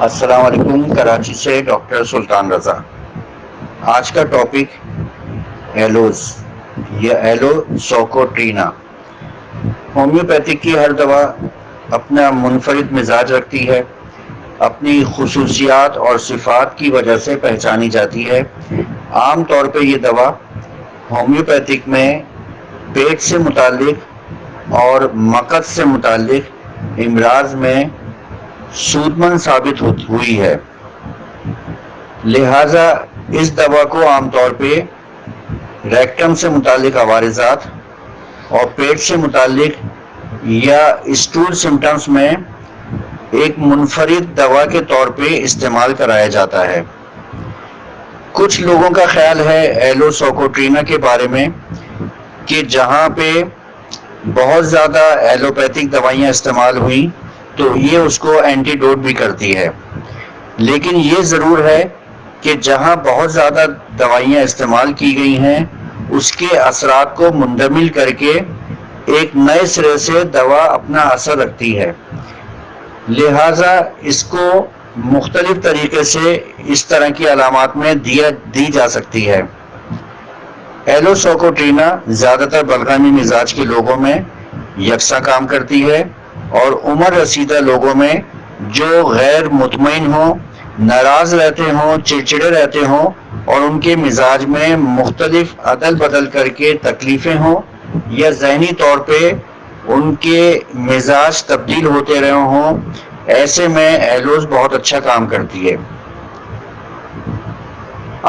السلام علیکم، کراچی سے ڈاکٹر سلطان رضا۔ آج کا ٹاپک ایلوز یا ایلو سوکوٹرینا۔ ہومیوپیتھک کی ہر دوا اپنا منفرد مزاج رکھتی ہے، اپنی خصوصیات اور صفات کی وجہ سے پہچانی جاتی ہے۔ عام طور پہ یہ دوا ہومیوپیتھک میں پیٹ سے متعلق اور مقص سے متعلق امراض میں سودمند ثابت ہوئی ہے، لہذا اس دوا کو عام طور پہ ریکٹم سے متعلق عوارضات اور پیٹ سے متعلق یا اسٹول سمٹمز میں ایک منفرد دوا کے طور پہ استعمال کرایا جاتا ہے۔ کچھ لوگوں کا خیال ہے ایلو سوکوٹرینا کے بارے میں کہ جہاں پہ بہت زیادہ ایلوپیتھک دوائیاں استعمال ہوئیں تو یہ اس کو اینٹی ڈوٹ بھی کرتی ہے، لیکن یہ ضرور ہے کہ جہاں بہت زیادہ دوائیاں استعمال کی گئی ہیں اس کے اثرات کو مندمل کر کے ایک نئے سرے سے دوا اپنا اثر رکھتی ہے، لہذا اس کو مختلف طریقے سے اس طرح کی علامات میں دی جا سکتی ہے۔ ایلو سوکوٹرینا زیادہ تر بلغمی مزاج کے لوگوں میں یکساں کام کرتی ہے اور عمر رسیدہ لوگوں میں جو غیر مطمئن ہوں، ناراض رہتے ہوں، چڑچڑے رہتے ہوں اور ان کے مزاج میں مختلف عدل بدل کر کے تکلیفیں ہوں یا ذہنی طور پہ ان کے مزاج تبدیل ہوتے رہے ہوں، ایسے میں ایلوز بہت اچھا کام کرتی ہے۔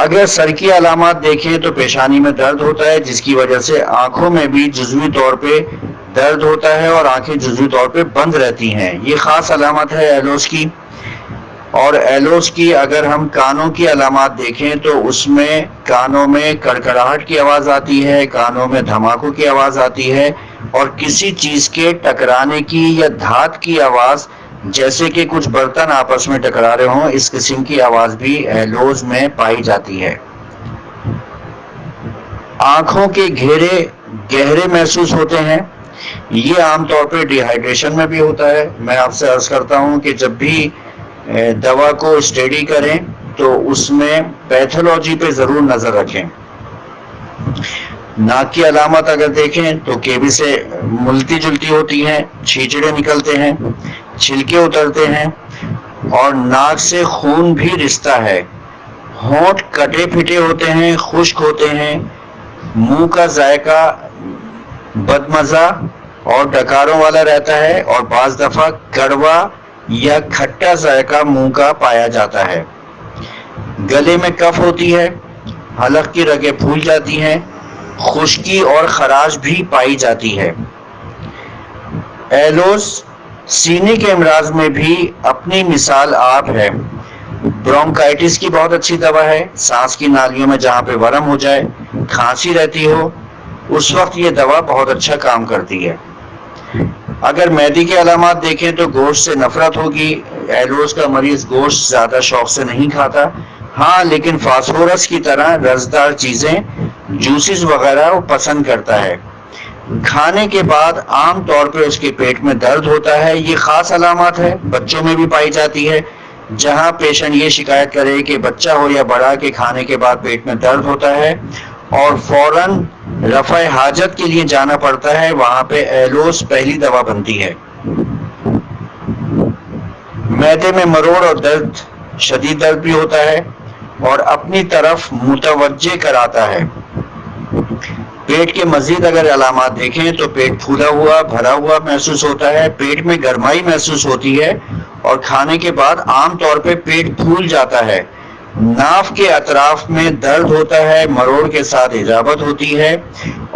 اگر سر کی علامات دیکھیں تو پیشانی میں درد ہوتا ہے جس کی وجہ سے آنکھوں میں بھی جزوی طور پہ درد ہوتا ہے اور آنکھیں جزوی طور پہ بند رہتی ہیں، یہ خاص علامت ہے ایلوز کی۔ اور ایلوز کی اگر ہم کانوں کی علامات دیکھیں تو اس میں کانوں میں کڑکڑاہٹ کی آواز آتی ہے، کانوں میں دھماکوں کی آواز آتی ہے اور کسی چیز کے ٹکرانے کی یا دھات کی آواز، جیسے کہ کچھ برتن آپس میں ٹکرا رہے ہوں، اس قسم کی آواز بھی ایلوز میں پائی جاتی ہے۔ آنکھوں کے گھیرے گہرے محسوس ہوتے ہیں، یہ عام طور پہ ڈی ہائیڈریشن میں بھی ہوتا ہے۔ میں آپ سے عرض کرتا ہوں کہ جب بھی دوا کو اسٹڈی کریں تو اس میں پیتھولوجی پہ ضرور نظر رکھیں۔ ناک کی علامت اگر دیکھیں تو کیوی سے ملتی جلتی ہوتی ہیں، چھیچڑے نکلتے ہیں، چھلکے اترتے ہیں اور ناک سے خون بھی رستا ہے، ہونٹ کٹے پھٹے ہوتے ہیں، خشک ہوتے ہیں، منہ کا ذائقہ بدمزہ اور ڈکاروں والا رہتا ہے اور بعض دفعہ کڑوا یا کھٹا ذائقہ منہ کا پایا جاتا ہے۔ گلے میں کف ہوتی ہے، حلق کی رگیں پھول جاتی ہیں، خشکی اور خراش بھی پائی جاتی ہے۔ ایلوز سینے کے امراض میں بھی اپنی مثال آپ ہے۔ برونکائٹس کی بہت اچھی دوا ہے، سانس کی نالیوں میں جہاں پہ ورم ہو جائے، کھانسی رہتی ہو، اس وقت یہ دوا بہت اچھا کام کرتی ہے۔ اگر معدے کے علامات دیکھیں تو گوشت سے نفرت ہوگی، ایلوز کا مریض گوشت زیادہ شوق سے نہیں کھاتا، ہاں لیکن فاسفورس کی طرح رسدار چیزیں، جوسز وغیرہ وہ پسند کرتا ہے۔ کھانے کے بعد عام طور پہ اس کے پیٹ میں درد ہوتا ہے، یہ خاص علامات ہے، بچوں میں بھی پائی جاتی ہے۔ جہاں پیشنٹ یہ شکایت کرے کہ بچہ ہو یا بڑا کہ کھانے کے بعد پیٹ میں درد ہوتا ہے اور فوراً رفع حاجت کے لیے جانا پڑتا ہے، وہاں پہ ایلوز پہلی دوا بنتی ہے۔ معدے میں مروڑ اور درد، شدید درد بھی ہوتا ہے اور اپنی طرف متوجہ کراتا ہے۔ پیٹ کے مزید اگر علامات دیکھیں تو پیٹ پھولا ہوا بھرا ہوا محسوس ہوتا ہے، پیٹ میں گرمائی محسوس ہوتی ہے اور کھانے کے بعد عام طور پہ پیٹ پھول جاتا ہے۔ ناف کے اطراف میں درد ہوتا ہے، مروڑ کے ساتھ اجابت ہوتی ہے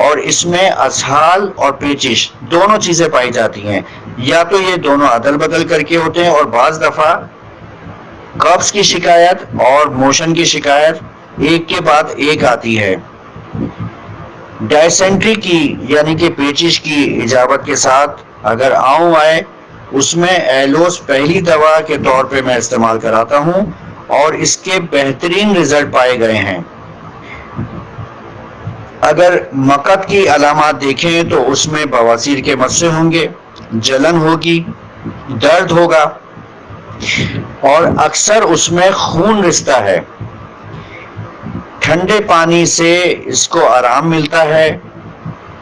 اور اس میں اسہال اور پیچش دونوں چیزیں پائی جاتی ہیں، یا تو یہ دونوں عدل بدل کر کے ہوتے ہیں اور بعض دفعہ قبض کی شکایت اور موشن کی شکایت ایک کے بعد ایک آتی ہے۔ ڈائسینٹری کی یعنی کہ پیچش کی اجابت کے ساتھ اگر آؤں آئے، اس میں ایلوز پہلی دوا کے طور پہ میں استعمال کراتا ہوں اور اس کے بہترین رزلٹ پائے گئے ہیں۔ اگر مقعد کی علامات دیکھیں تو اس میں بواسیر کے مسئلے ہوں گے، جلن ہوگی، درد ہوگا، اور اکثر اس میں خون رستا ہے۔ ٹھنڈے پانی سے اس کو آرام ملتا ہے،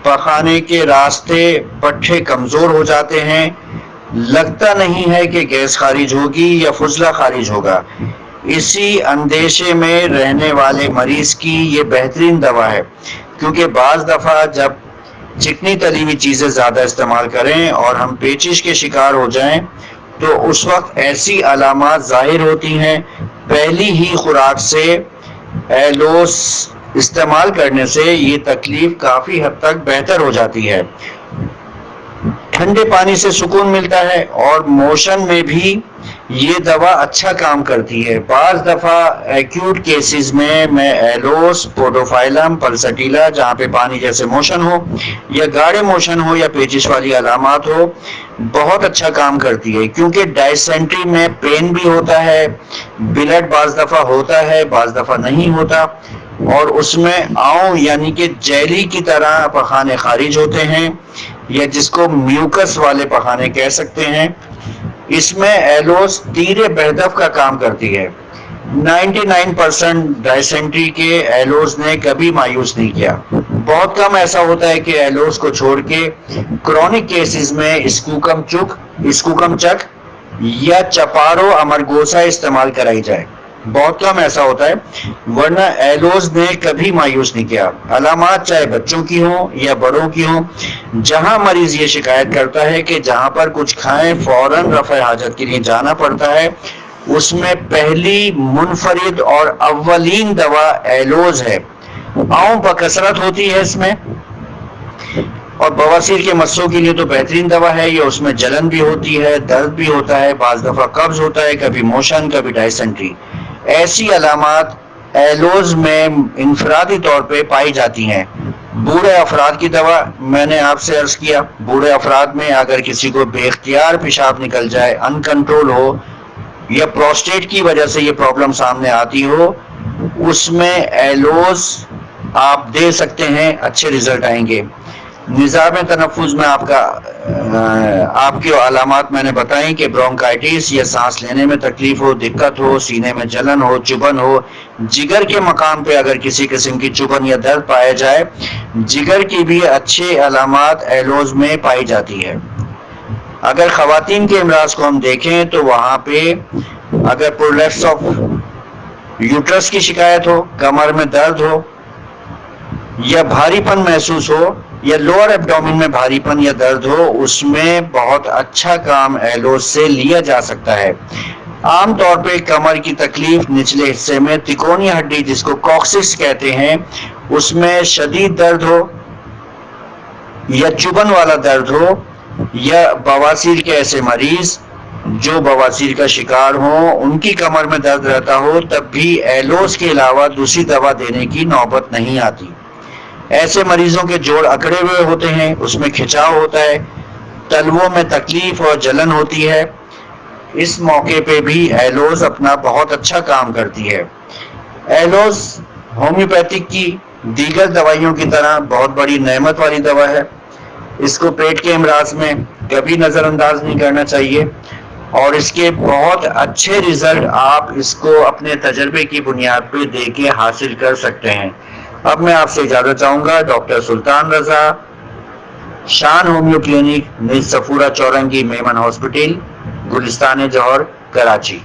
پخانے کے راستے پٹھے کمزور ہو جاتے ہیں، لگتا نہیں ہے کہ گیس خارج ہوگی یا فضلہ خارج ہوگا۔ اسی اندیشے میں رہنے والے مریض کی یہ بہترین دوا ہے، کیونکہ بعض دفعہ جب چکنی تلی ہوئی چیزیں زیادہ استعمال کریں اور ہم پیچش کے شکار ہو جائیں تو اس وقت ایسی علامات ظاہر ہوتی ہیں۔ پہلی ہی خوراک سے ایلوس استعمال کرنے سے یہ تکلیف کافی حد تک بہتر ہو جاتی ہے، ٹھنڈے پانی سے سکون ملتا ہے، اور موشن میں بھی یہ دوا اچھا کام کرتی ہے۔ بعض دفعہ ایکیوٹ کیسز میں ایلوس، پوڈوفائلم پلسٹیلا جہاں پہ پانی جیسے موشن ہو یا گاڑے موشن ہو یا پیچش والی علامات ہو، بہت اچھا کام کرتی ہے، کیونکہ ڈائسینٹری میں پین بھی ہوتا ہے، بلڈ بعض دفعہ ہوتا ہے بعض دفعہ نہیں ہوتا، اور اس میں آؤں یعنی کہ جیلی کی طرح پخانے خارج ہوتے ہیں، یا جس کو میوکس والے پخانے کہہ سکتے ہیں۔ اس میں ایلوس تیر بہدف کا کام کرتی ہے۔ 99% ڈائسینٹری کے ایلوس نے کبھی مایوس نہیں کیا۔ بہت کم ایسا ہوتا ہے کہ ایلوس کو چھوڑ کے کرونک کیسز میں اسکوکم چک یا چپارو امرگوسا استعمال کرائی جائے، بہت کم ایسا ہوتا ہے، ورنہ ایلوس نے کبھی مایوس نہیں کیا۔ علامات چاہے بچوں کی ہوں یا بڑوں کی ہوں، جہاں مریض یہ شکایت کرتا ہے کہ جہاں پر کچھ کھائیں فوراً رفع حاجت کے لیے جانا پڑتا ہے، اس میں پہلی منفرد اور اولین دوا ایلوز ہے۔ آؤں بکثرت ہوتی ہے اس میں، اور بواسیر کے مسوں کے لیے تو بہترین دوا ہے یہ۔ اس میں جلن بھی ہوتی ہے، درد بھی ہوتا ہے، بعض دفعہ قبض ہوتا ہے، کبھی موشن کبھی ڈائسینٹری۔ ایسی علامات ایلوز میں انفرادی طور پہ پائی جاتی ہیں۔ بوڑھے افراد کی دوا میں نے آپ سے عرض کیا، بوڑھے افراد میں اگر کسی کو بے اختیار پیشاب نکل جائے، ان کنٹرول ہو، یا پروسٹیٹ کی وجہ سے یہ پرابلم سامنے آتی ہو، اس میں ایلوز آپ دے سکتے ہیں، اچھے ریزلٹ آئیں گے۔ نظام تنفس میں آپ کی علامات میں نے بتائیں کہ برونکائٹس یا سانس لینے میں تکلیف ہو، دقت ہو، سینے میں جلن ہو، چبھن ہو، جگر کے مقام پہ اگر کسی قسم کی چبھن یا درد پایا جائے، جگر کی بھی اچھے علامات ایلوز میں پائی جاتی ہے۔ اگر خواتین کے امراض کو ہم دیکھیں تو وہاں پہ اگر پرولیپس آف یوٹرس کی شکایت ہو، کمر میں درد ہو یا بھاری پن محسوس ہو، یا لوور ایبڈومن میں بھاری پن یا درد ہو، اس میں بہت اچھا کام ایلوز سے لیا جا سکتا ہے۔ عام طور پہ کمر کی تکلیف نچلے حصے میں تکونی ہڈی جس کو کوکسس کہتے ہیں، اس میں شدید درد ہو یا چبھن والا درد ہو، یا بواسیر کے ایسے مریض جو بواسیر کا شکار ہوں ان کی کمر میں درد رہتا ہو، تب بھی ایلوز کے علاوہ دوسری دوا دینے کی نوبت نہیں آتی۔ ایسے مریضوں کے جوڑ اکڑے ہوئے ہوتے ہیں، اس میں کھچاؤ ہوتا ہے، تلووں میں تکلیف اور جلن ہوتی ہے، اس موقع پہ بھی ایلوز اپنا بہت اچھا کام کرتی ہے۔ ایلوز ہومیوپیتھک کی دیگر دوائیوں کی طرح بہت بڑی نعمت والی دوا ہے، اس کو پیٹ کے امراض میں کبھی نظر انداز نہیں کرنا چاہیے، اور اس کے بہت اچھے ریزلٹ آپ اس کو اپنے تجربے کی بنیاد پہ دے کے حاصل کر سکتے ہیں۔ اب میں آپ سے اجازت چاہوں گا۔ ڈاکٹر سلطان رضا، شان homeo clinic, نز Safura چورنگی، Memon hospital, گلستان جوہر، کراچی۔